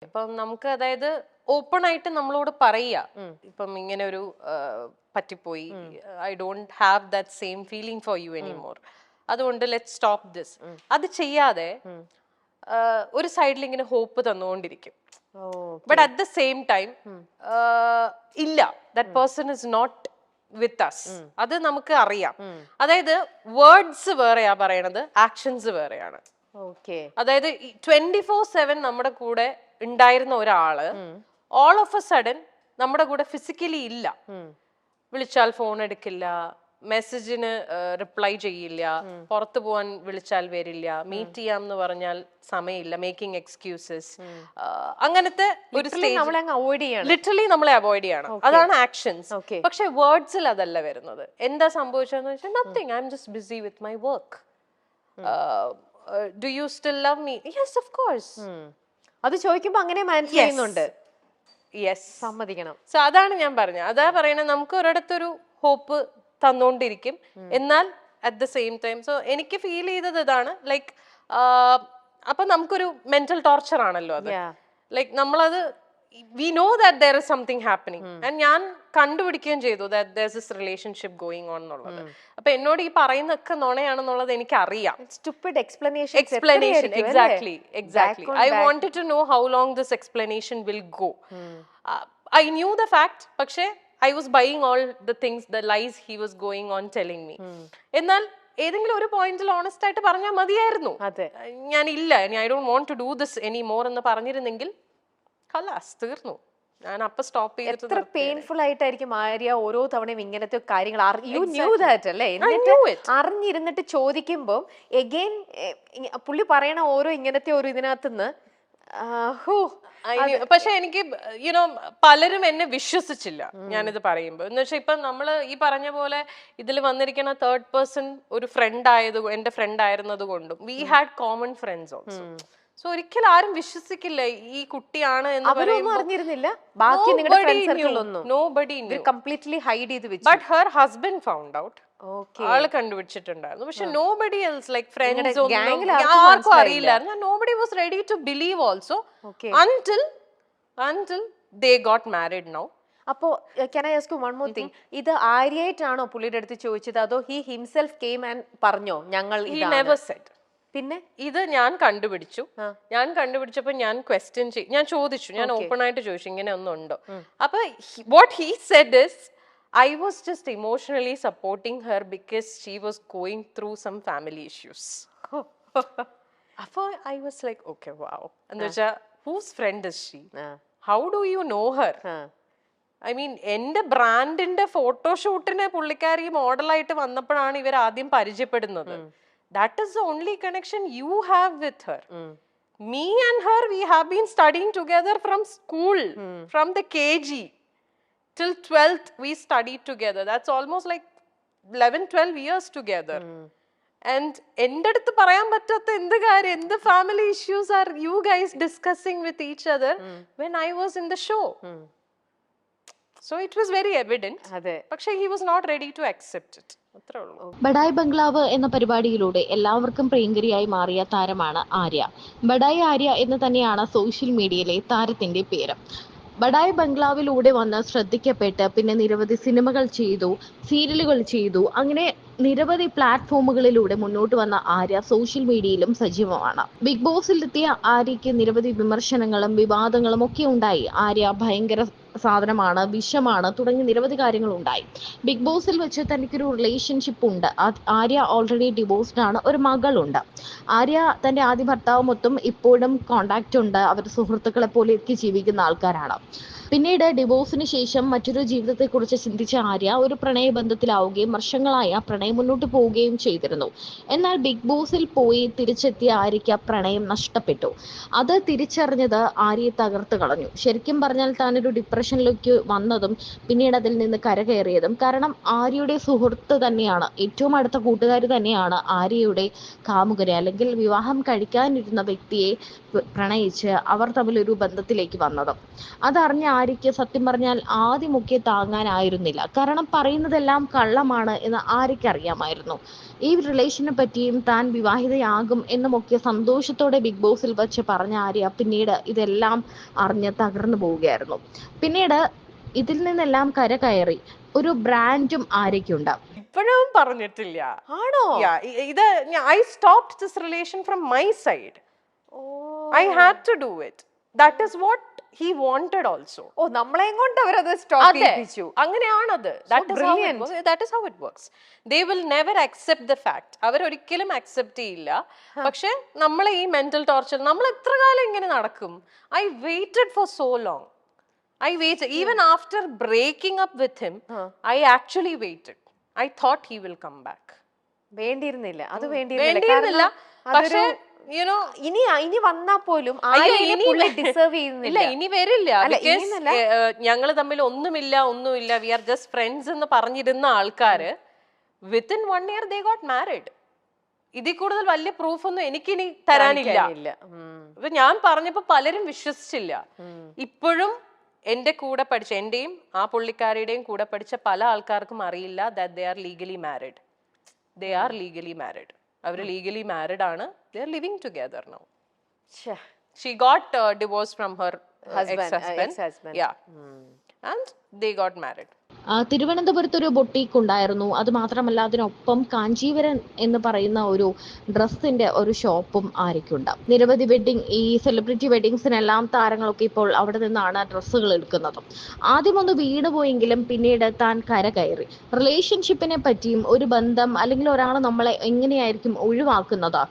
ഇപ്പം നമുക്ക് അതായത് ഓപ്പൺ ആയിട്ട് നമ്മളോട് പറയുക ഇപ്പം ഇങ്ങനെ ഒരു പറ്റിപ്പോയി, I don't have that same feeling for you anymore, അതുകൊണ്ട് ലെറ്റ് സ്റ്റോപ്പ് ദിസ്. അത് ചെയ്യാതെ ഒരു സൈഡിൽ ഇങ്ങനെ ഹോപ്പ് തന്നുകൊണ്ടിരിക്കും. But at the same time ഇല്ല, that person is not with us. അത് നമുക്ക് അറിയാം. അതായത് വേർഡ്സ് വേറെയാ പറയണത്, ആക്ഷൻസ് വേറെയാണ്. അതായത് 24/7 നമ്മുടെ കൂടെ ഉണ്ടായിരുന്ന ഒരാള് ഓൾ ഓഫ് എ സഡൻ നമ്മുടെ കൂടെ ഫിസിക്കലി ഇല്ല. വിളിച്ചാൽ ഫോൺ എടുക്കില്ല, മെസ്സേജിന് റിപ്ലൈ ചെയ്യില്ല, പുറത്തു പോവാൻ വിളിച്ചാൽ വരില്ല, മീറ്റ് ചെയ്യാം എന്ന് പറഞ്ഞാൽ സമയമില്ല, മേക്കിംഗ് എക്സ്ക്യൂസസ്. അങ്ങനത്തെ ഒരു ലിറ്ററലി നമ്മളെ അവോയ്ഡ് ചെയ്യണം. അതാണ് ആക്ഷൻസ്. പക്ഷെ വേർഡ്സിൽ അതല്ല വരുന്നത്. എന്താ സംഭവിച്ചതെന്ന് വെച്ചാൽ nothing, I am just busy with my work. Do you still love me? Yes, of course. അത് ചോദിക്കുമ്പോ അങ്ങനെ മനസ്സിലാക്കുന്നുണ്ട്. യെസ്, സമ്മതിക്കണം. സോ അതാണ് ഞാൻ പറഞ്ഞത്. അതാ പറയണത്, നമുക്ക് ഒരിടത്തൊരു ഹോപ്പ് തന്നോണ്ടിരിക്കും, എന്നാൽ at the same time. So എനിക്ക് ഫീൽ ചെയ്തത് ഇതാണ്, ലൈക്ക് അപ്പൊ നമുക്കൊരു മെന്റൽ ടോർച്ചർ ആണല്ലോ അത്. ലൈക്ക് നമ്മളത് we know that there is something happening, and ഞാൻ കണ്ടുപിടിക്കുകയും ചെയ്തു that there's this relationship going on എന്നുള്ളത്. അപ്പൊ എന്നോട് ഈ പറയുന്നൊക്കെ നുണയാണെന്നുള്ളത് എനിക്ക് അറിയാം. Stupid explanation. Exactly. I wanted to know how long this explanation will go. I knew the fact, പക്ഷേ I was buying all the things, the lies he was going on telling me. എന്നാൽ ഏതെങ്കിലും ഒരു പോയിന്റിൽ honest ആയിട്ട് പറഞ്ഞാൽ മതിയായിരുന്നു. ഞാൻ ഇല്ല, I don't want to do this anymore എന്ന് പറഞ്ഞിരുന്നെങ്കിൽ തീർന്നു. ഞാൻ അപ്പൊ സ്റ്റോപ്പ് ചെയ്തിട്ട്. എത്ര പെയിൻഫുൾ ആയിട്ടായിരിക്കും ആര്യ ഓരോ തവണയും ഇങ്ങനത്തെ കാര്യങ്ങൾ അറിഞ്ഞിരുന്നിട്ട് ചോദിക്കുമ്പോൾ എഗെയിൻ പുള്ളി പറയണ ഓരോ ഇങ്ങനത്തെ ഒരു ഇതിനകത്തുനിന്ന്. പക്ഷെ എനിക്ക് യുനോ പലരും എന്നെ വിശ്വസിച്ചില്ല ഞാനിത് പറയുമ്പോ. എന്ന് വെച്ചാൽ ഇപ്പൊ നമ്മള് ഈ പറഞ്ഞ പോലെ ഇതിൽ വന്നിരിക്കുന്ന തേർഡ് പേഴ്സൺ ഒരു ഫ്രണ്ട് എന്റെ ഫ്രണ്ട് ആയിരുന്നത് കൊണ്ടും we had common friends also. So ഒരിക്കലും ആരും വിശ്വസിക്കില്ല ഈ കുട്ടിയാണ് എന്ന് പറയുന്നില്ല. But her husband found out. ആള് കണ്ടുപിടിച്ചിട്ടുണ്ടായിരുന്നു. പക്ഷെ നോബഡി എൽസ്, ലൈക്ക് ഫ്രണ്ട്സ് ആർക്കും അറിയില്ലായിരുന്നു. Nobody was ready to believe also until they got married now. അപ്പോ can I ask you one more thing? ഇത് ആര്യായിട്ടാണോ പുള്ളിയുടെ അടുത്ത് ചോദിച്ചത്, അതോ he himself came and പറഞ്ഞോ ഞങ്ങൾ? He never said. പിന്നെ ഇത് ഞാൻ കണ്ടുപിടിച്ചപ്പോ ഞാൻ ക്വസ്റ്റ്യൻ ഞാൻ ചോദിച്ചു, ഞാൻ ഓപ്പൺ ആയിട്ട് ചോദിച്ചു ഇങ്ങനെ ഒന്നുണ്ടോ. അപ്പൊ what he said is, I was just emotionally supporting her because she was going through some family issues. അപ്പൊ I was like, okay, wow. എന്ന് വെച്ചാ whose friend is she? How do you know her? I mean എന്റെ ബ്രാൻഡിന്റെ ഫോട്ടോഷൂട്ടിന് പുള്ളിക്കാരി മോഡലായിട്ട് വന്നപ്പോഴാണ് ഇവർ ആദ്യം പരിചയപ്പെടുന്നത്. That is the only connection you have with her. Me and her, we have been studying together from school, from the KG till 12th we studied together. That's almost like 11-12 years together. And എൻ്റെ അടുത്ത് പറയാൻ പറ്റാത്ത എന്ത് കാര്യം, എന്ത് family issues are you guys discussing with each other when I was in the show? So it was very evident. പക്ഷേ he was not ready to accept it. ബഡായ് ബംഗ്ലാവ് എന്ന പരിപാടിയിലൂടെ എല്ലാവർക്കും പ്രിയങ്കരിയായി മാറിയ താരമാണ് ആര്യ. ബഡായ് ആര്യ എന്ന് തന്നെയാണ് സോഷ്യൽ മീഡിയയിലെ താരത്തിന്റെ പേര്. ബഡായ് ബംഗ്ലാവിലൂടെ വന്ന് ശ്രദ്ധിക്കപ്പെട്ട് പിന്നെ നിരവധി സിനിമകൾ ചെയ്തു, സീരിയലുകൾ ചെയ്തു. അങ്ങനെ നിരവധി പ്ലാറ്റ്ഫോമുകളിലൂടെ മുന്നോട്ട് വന്ന ആര്യ സോഷ്യൽ മീഡിയയിലും സജീവമാണ്. ബിഗ് ബോസിലെത്തിയ ആര്യയ്ക്ക് നിരവധി വിമർശനങ്ങളും വിവാദങ്ങളും ഒക്കെ ഉണ്ടായി. ആര്യ ഭയങ്കര സാധനമാണ്, വിഷമാണ് തുടങ്ങി നിരവധി കാര്യങ്ങൾ ഉണ്ടായി. ബിഗ് ബോസിൽ വെച്ച് തനിക്കൊരു റിലേഷൻഷിപ്പ് ഉണ്ട്. ആര്യ ഓൾറെഡി ഡിവോഴ്സ്ഡ് ആണ്, ഒരു മകളുണ്ട്. ആര്യ തന്റെ ആദ്യ ഭർത്താവുമൊത്തും ഇപ്പോഴും കോണ്ടാക്ട് ഉണ്ട്. അവർ സുഹൃത്തുക്കളെ പോലെയൊക്കെ ജീവിക്കുന്ന ആൾക്കാരാണ്. പിന്നീട് ഡിവോഴ്സിന് ശേഷം മറ്റൊരു ജീവിതത്തെക്കുറിച്ച് ചിന്തിച്ച ആര്യ ഒരു പ്രണയബന്ധത്തിലാവുകയും വർഷങ്ങളായി ആ പ്രണയം മുന്നോട്ട് പോവുകയും ചെയ്തിരുന്നു. എന്നാൽ ബിഗ് ബോസിൽ പോയി തിരിച്ചെത്തിയ ആര്യയ്ക്ക് പ്രണയം നഷ്ടപ്പെട്ടു. അത് തിരിച്ചറിഞ്ഞത് ആര്യയെ തകർത്ത് കളഞ്ഞു. ശരിക്കും പറഞ്ഞാൽ താനൊരു ഡിപ്രഷൻ ഡിപ്രഷനിലേക്ക് വന്നതും പിന്നീട് അതിൽ നിന്ന് കരകയറിയതും കാരണം ആര്യയുടെ സുഹൃത്ത് തന്നെയാണ്, ഏറ്റവും അടുത്ത കൂട്ടുകാർ തന്നെയാണ് ആര്യയുടെ കാമുകനെ അല്ലെങ്കിൽ വിവാഹം കഴിക്കാനിരുന്ന വ്യക്തിയെ പ്രണയിച്ച് അവർ തമ്മിൽ ഒരു ബന്ധത്തിലേക്ക് വന്നത്. അതറിഞ്ഞ ആര്യയ്ക്ക് സത്യം പറഞ്ഞാൽ ആദ്യമൊക്കെ താങ്ങാനായിരുന്നില്ല. കാരണം പറയുന്നതെല്ലാം കള്ളമാണ് എന്ന് ആര്യയ്ക്ക് അറിയാമായിരുന്നു. ഈ റിലേഷനെ പറ്റിയും താൻ വിവാഹിതയാകും എന്നുമൊക്കെ സന്തോഷത്തോടെ ബിഗ് ബോസിൽ വെച്ച് പറഞ്ഞ ആര്യ പിന്നീട് ഇതെല്ലാം അറിഞ്ഞ് തകർന്നു പോവുകയായിരുന്നു. പിന്നീട് ഇതിൽ നിന്നെല്ലാം കരകയറി ഒരു ബ്രാൻഡും ആര്യയ്ക്കുണ്ട്. ഇപ്പോഴും പറഞ്ഞിട്ടില്ല. ആണോ? ഇത് I stopped this relation from my side. I had to do it. That is what he wanted also. ഓ, നമ്മളെയും കൊണ്ട് അവരത് stop ചെയ്യിപ്പിച്ചു. അങ്ങനെയാണത്. That is how it works. They will never accept the fact. അവർ ഒരിക്കലും അക്സെപ്റ്റ് ചെയ്യില്ല. പക്ഷെ നമ്മളെ ഈ mental torture നമ്മൾ എത്ര കാലം ഇങ്ങനെ നടക്കും? I waited for so long. I waited even after breaking up with him. I actually waited. I thought he will come back. വേണ്ടിയിരുന്നില്ല, അത് വേണ്ടിയിരുന്നില്ല. പക്ഷെ ഇനി വന്നാ പോലും ഡിസേർവ് ചെയ്യുന്നില്ല. ഇനി വരില്ല. ഞങ്ങൾ തമ്മിൽ ഒന്നുമില്ല, വി ആർ ജസ്റ്റ് ഫ്രണ്ട്സ് എന്ന് പറഞ്ഞിരുന്ന ആൾക്കാര് within 1 year they got married. ഇതിൽ കൂടുതൽ വലിയ പ്രൂഫ് ഒന്നും എനിക്കിനി തരാനില്ല. ഇപ്പൊ ഞാൻ പറഞ്ഞപ്പോ പലരും വിശ്വസിച്ചില്ല. ഇപ്പോഴും എന്റെ കൂടെ പഠിച്ച, എന്റെയും ആ പുള്ളിക്കാരിയുടെയും കൂടെ പഠിച്ച പല ആൾക്കാർക്കും അറിയില്ല that they are legally married. They are legally married. Our legally married ആണ്. They are living together now. She got divorced from her ex-husband. Yeah. And they got married. തിരുവനന്തപുരത്ത് ഒരു ബൊട്ടീക്ക് ഉണ്ടായിരുന്നു. അത് മാത്രമല്ല അതിനൊപ്പം കാഞ്ചീവരൻ എന്ന് പറയുന്ന ഒരു ഡ്രസ്സിന്റെ ഒരു ഷോപ്പും ആര്യയ്ക്കുണ്ട്. നിരവധി ഈ സെലിബ്രിറ്റി വെഡിങ്സിനെല്ലാം താരങ്ങളൊക്കെ ഇപ്പോൾ അവിടെ നിന്നാണ് ഡ്രസ്സുകൾ എടുക്കുന്നത്. ആദ്യം ഒന്ന് വീണുപോയെങ്കിലും പിന്നീട് താൻ കരകയറി. റിലേഷൻഷിപ്പിനെ പറ്റിയും ഒരു ബന്ധം അല്ലെങ്കിൽ ഒരാൾ നമ്മളെ എങ്ങനെയായിരിക്കും ഒഴിവാക്കുന്നത്,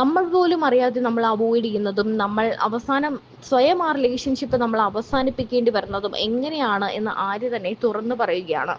നമ്മൾ പോലും അറിയാതെ നമ്മൾ അവോയ്ഡ് ചെയ്യുന്നതും നമ്മൾ അവസാനം സ്വയം ആ റിലേഷൻഷിപ്പ് നമ്മൾ അവസാനിപ്പിക്കേണ്ടി വരുന്നതും എങ്ങനെയാണ് എന്ന് ആര്യ തന്നെ തുറന്നു പറയുകയാണ്.